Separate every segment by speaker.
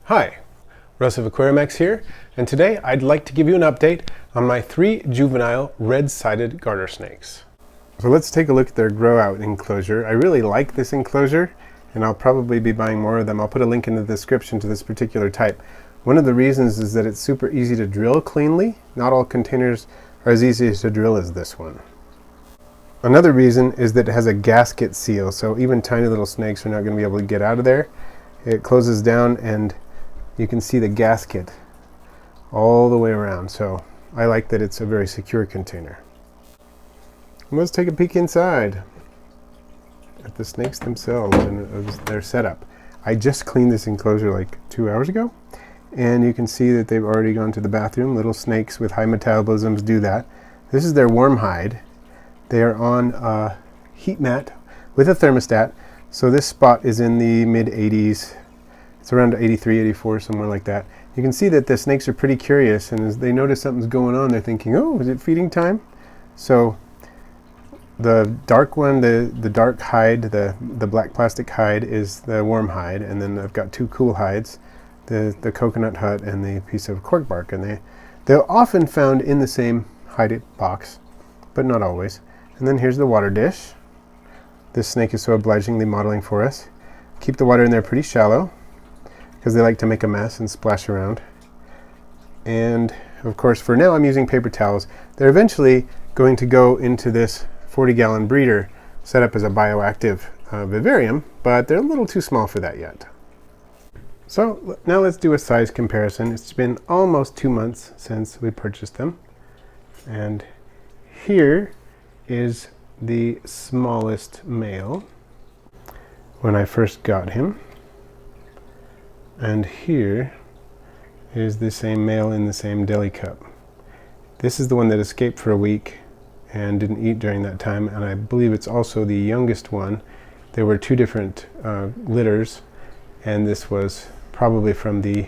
Speaker 1: Hi, Russ of Aquariumx here, and today I'd like to give you an update on my 3 juvenile red-sided garter snakes. So let's take a look at their grow out enclosure. I really like this enclosure, and I'll probably be buying more of them. I'll put a link in the description to this particular type. One of the reasons is that it's super easy to drill cleanly. Not all containers are as easy to drill as this one. Another reason is that it has a gasket seal, so even tiny little snakes are not going to be able to get out of there. It closes down and you can see the gasket all the way around, so I like that it's a very secure container. Let's take a peek inside at the snakes themselves and their setup. I just cleaned this enclosure like 2 hours ago, and you can see that they've already gone to the bathroom. Little snakes with high metabolisms do that. This is their warm hide. They are on a heat mat with a thermostat, so this spot is in the mid 80s. It's around 83, 84, somewhere like that. You can see that the snakes are pretty curious, and as they notice something's going on, they're thinking, oh, is it feeding time? So the dark one, the dark hide, the black plastic hide is the warm hide, and then I've got 2 cool hides, the coconut hut and the piece of cork bark, and they're often found in the same hide box, but not always. And then here's the water dish. This snake is so obligingly modeling for us. Keep the water in there pretty shallow, because they like to make a mess and splash around. And of course, for now I'm using paper towels. They're eventually going to go into this 40-gallon breeder set up as a bioactive vivarium, but they're a little too small for that yet. So now let's do a size comparison. It's been almost 2 months since we purchased them, and here is the smallest male when I first got him. And here is the same male in the same deli cup. This is the one that escaped for a week and didn't eat during that time, and I believe it's also the youngest one. There were 2 different litters, and this was probably from the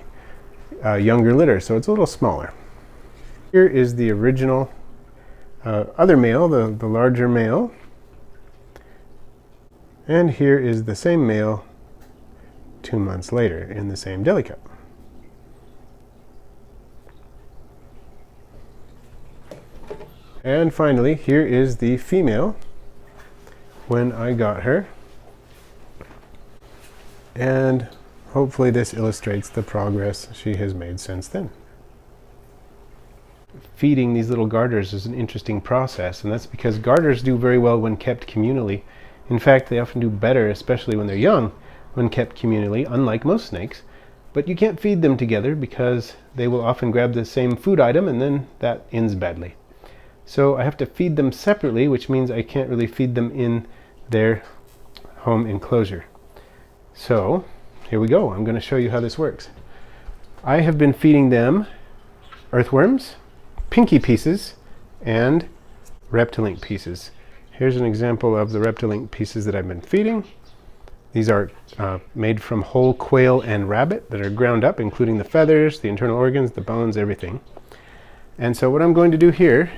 Speaker 1: younger litter, so it's a little smaller. Here is the original other male, the larger male, and here is the same male 2 months later in the same deli cup. And finally, here is the female when I got her, and hopefully this illustrates the progress she has made since then. Feeding these little garters is an interesting process, and that's because garters do very well when kept communally. In fact, they often do better, especially when they're young, when kept communally, unlike most snakes. But you can't feed them together because they will often grab the same food item, and then that ends badly. So I have to feed them separately, which means I can't really feed them in their home enclosure. So here we go. I'm going to show you how this works. I have been feeding them earthworms, pinky pieces, and Reptilink pieces. Here's an example of the Reptilink pieces that I've been feeding. These are made from whole quail and rabbit that are ground up, including the feathers, the internal organs, the bones, everything. And so what I'm going to do here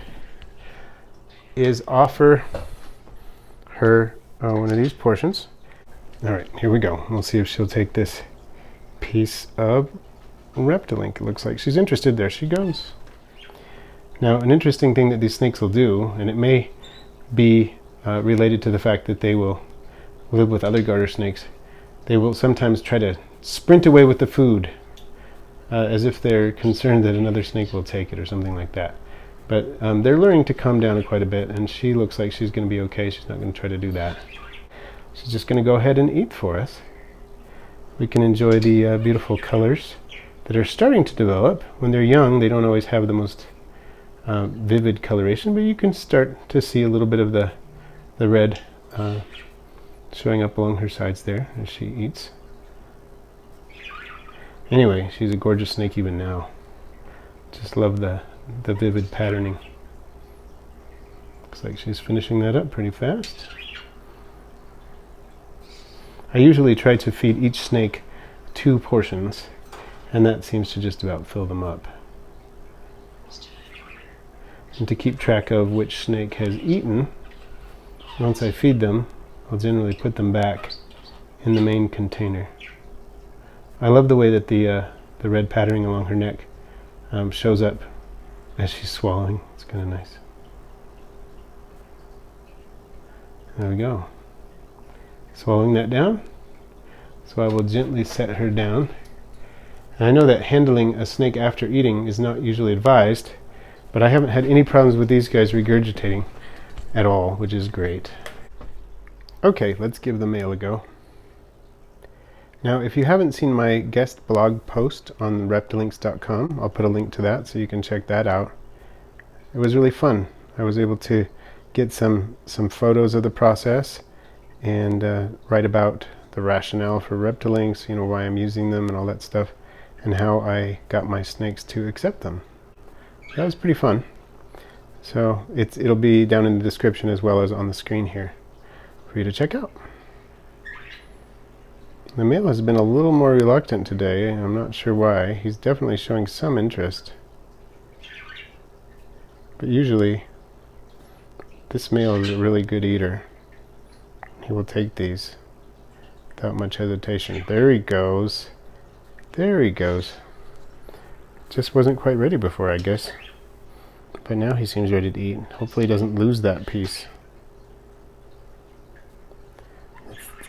Speaker 1: is offer her one of these portions. All right, here we go. We'll see if she'll take this piece of Reptilink. It looks like she's interested. There she goes. Now, an interesting thing that these snakes will do, and it may be related to the fact that they will live with other garter snakes, they will sometimes try to sprint away with the food as if they're concerned that another snake will take it or something like that. But they're learning to calm down quite a bit, and she looks like she's going to be okay. She's not going to try to do that. She's just going to go ahead and eat for us. We can enjoy the beautiful colors that are starting to develop. When they're young, they don't always have the most vivid coloration, but you can start to see a little bit of the red showing up along her sides there as she eats. Anyway, she's a gorgeous snake even now. Just love the vivid patterning. Looks like she's finishing that up pretty fast. I usually try to feed each snake 2 portions, and that seems to just about fill them up. And to keep track of which snake has eaten, once I feed them, I'll generally put them back in the main container. I love the way that the red patterning along her neck shows up as she's swallowing. It's kind of nice. There we go. Swallowing that down. So I will gently set her down. And I know that handling a snake after eating is not usually advised, but I haven't had any problems with these guys regurgitating at all, which is great. Okay, let's give the male a go. Now, if you haven't seen my guest blog post on reptilinks.com, I'll put a link to that so you can check that out. It was really fun. I was able to get some photos of the process and write about the rationale for Reptilinks, you know, why I'm using them and all that stuff, and how I got my snakes to accept them. That was pretty fun. So it'll be down in the description as well as on the screen here for you to check out. The male has been a little more reluctant today. I'm not sure why. He's definitely showing some interest. But usually, this male is a really good eater. He will take these without much hesitation. There he goes. There he goes. Just wasn't quite ready before, I guess. But now he seems ready to eat. Hopefully he doesn't lose that piece.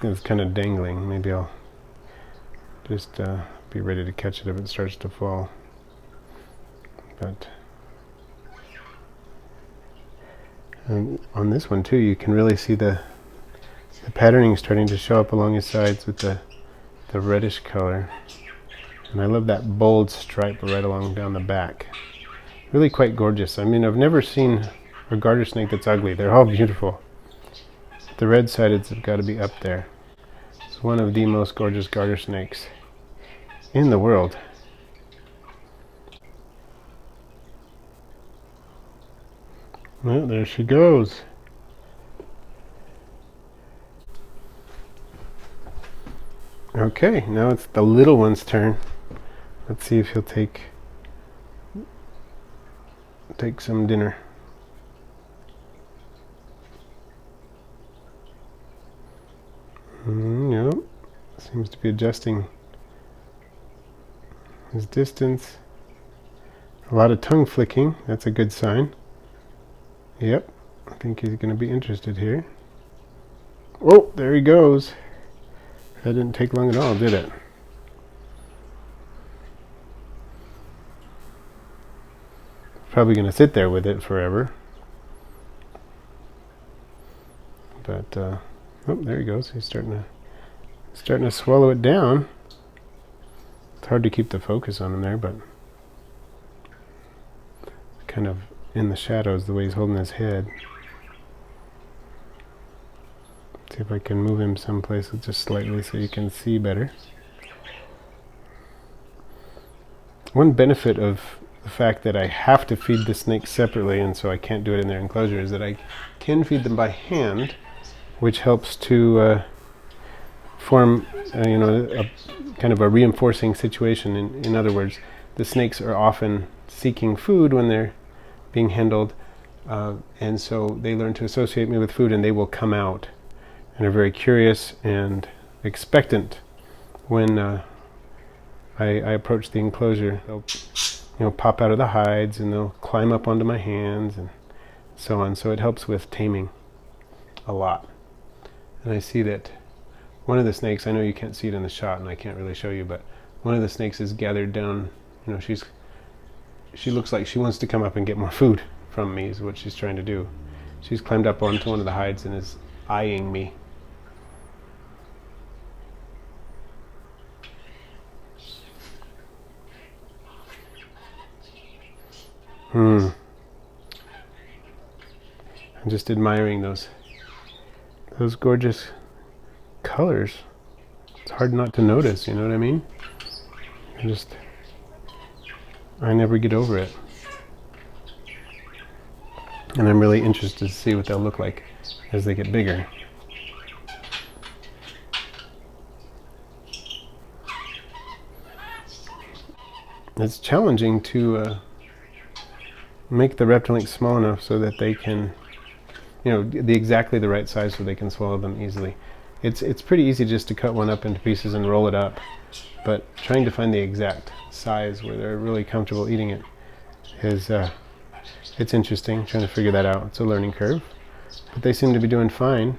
Speaker 1: It's kind of dangling. Maybe I'll just be ready to catch it if it starts to fall. But and on this one too, you can really see the patterning starting to show up along his sides with the reddish color. And I love that bold stripe right along down the back. Really quite gorgeous. I mean, I've never seen a garter snake that's ugly. They're all beautiful. The red-sideds have got to be up there. It's one of the most gorgeous garter snakes in the world. Well, there she goes. Okay, now it's the little one's turn. Let's see if he'll take some dinner. Yep, seems to be adjusting his distance. A lot of tongue flicking, that's a good sign. Yep, I think he's going to be interested here. Oh, there he goes. That didn't take long at all, did it? Probably going to sit there with it forever. But oh, there he goes. He's starting to swallow it down. It's hard to keep the focus on him there, but kind of in the shadows the way he's holding his head. See if I can move him someplace just slightly so you can see better. One benefit of the fact that I have to feed the snakes separately, and so I can't do it in their enclosure, is that I can feed them by hand, which helps to form you know, a kind of a reinforcing situation. In other words, the snakes are often seeking food when they're being handled, and so they learn to associate me with food, and they will come out and are very curious and expectant when I approach the enclosure. They'll, you know, pop out of the hides and they'll climb up onto my hands and so on. So it helps with taming a lot. And I see that one of the snakes, I know you can't see it in the shot and I can't really show you, but one of the snakes is gathered down. You know, she looks like she wants to come up and get more food from me, is what she's trying to do. She's climbed up onto one of the hides and is eyeing me. I'm just admiring those gorgeous colors. It's hard not to notice, you know what I mean? I never get over it. And I'm really interested to see what they'll look like as they get bigger. It's challenging to make the Reptilinks small enough so that they can, you know, exactly the right size so they can swallow them easily. It's pretty easy just to cut one up into pieces and roll it up, but trying to find the exact size where they're really comfortable eating it is it's interesting, trying to figure that out. It's a learning curve, but they seem to be doing fine.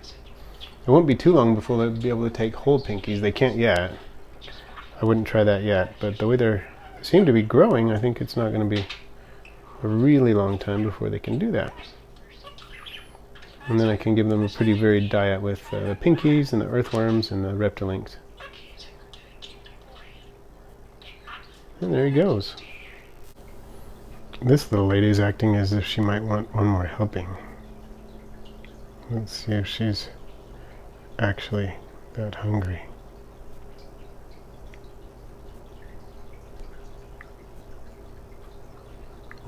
Speaker 1: It won't be too long before they'll be able to take whole pinkies. They can't yet. I wouldn't try that yet, but the way they seem to be growing, I think it's not going to be a really long time before they can do that. And then I can give them a pretty varied diet with the pinkies and the earthworms and the reptilinks. And there he goes. This little lady's acting as if she might want one more helping. Let's see if she's actually that hungry.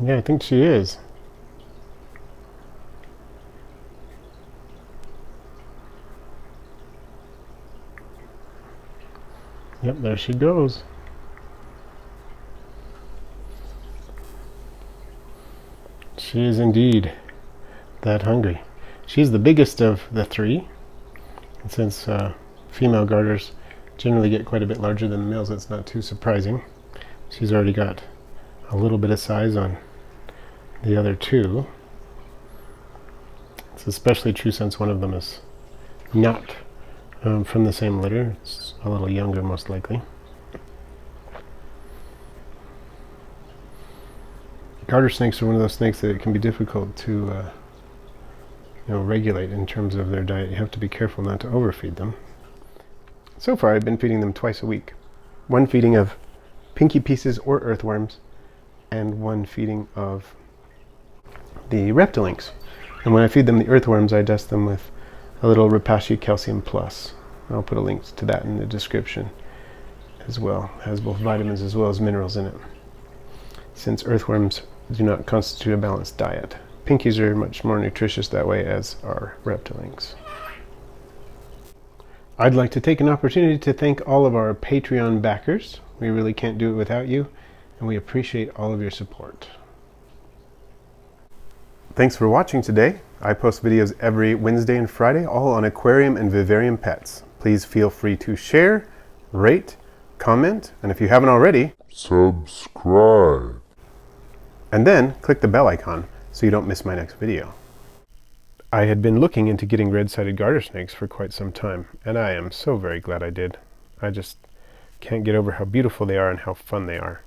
Speaker 1: Yeah, I think she is. Yep, there she goes. She is indeed that hungry. She's the biggest of the three. And since female garters generally get quite a bit larger than the males, it's not too surprising. She's already got a little bit of size on the other two. It's especially true since one of them is not from the same litter. It's a little younger, most likely. Garter snakes are one of those snakes that it can be difficult to regulate in terms of their diet. You have to be careful not to overfeed them. So far, I've been feeding them twice a week. One feeding of pinky pieces or earthworms, and one feeding of the Reptilinks. And when I feed them the earthworms, I dust them with a little Repashy Calcium Plus. I'll put a link to that in the description as well. It has both vitamins as well as minerals in it, since earthworms do not constitute a balanced diet. Pinkies are much more nutritious that way, as are Reptilinks. I'd like to take an opportunity to thank all of our Patreon backers. We really can't do it without you, and we appreciate all of your support. Thanks for watching today. I post videos every Wednesday and Friday, all on aquarium and vivarium pets. Please feel free to share, rate, comment, and if you haven't already,
Speaker 2: subscribe.
Speaker 1: And then click the bell icon so you don't miss my next video. I had been looking into getting red-sided garter snakes for quite some time, and I am so very glad I did. I just can't get over how beautiful they are and how fun they are.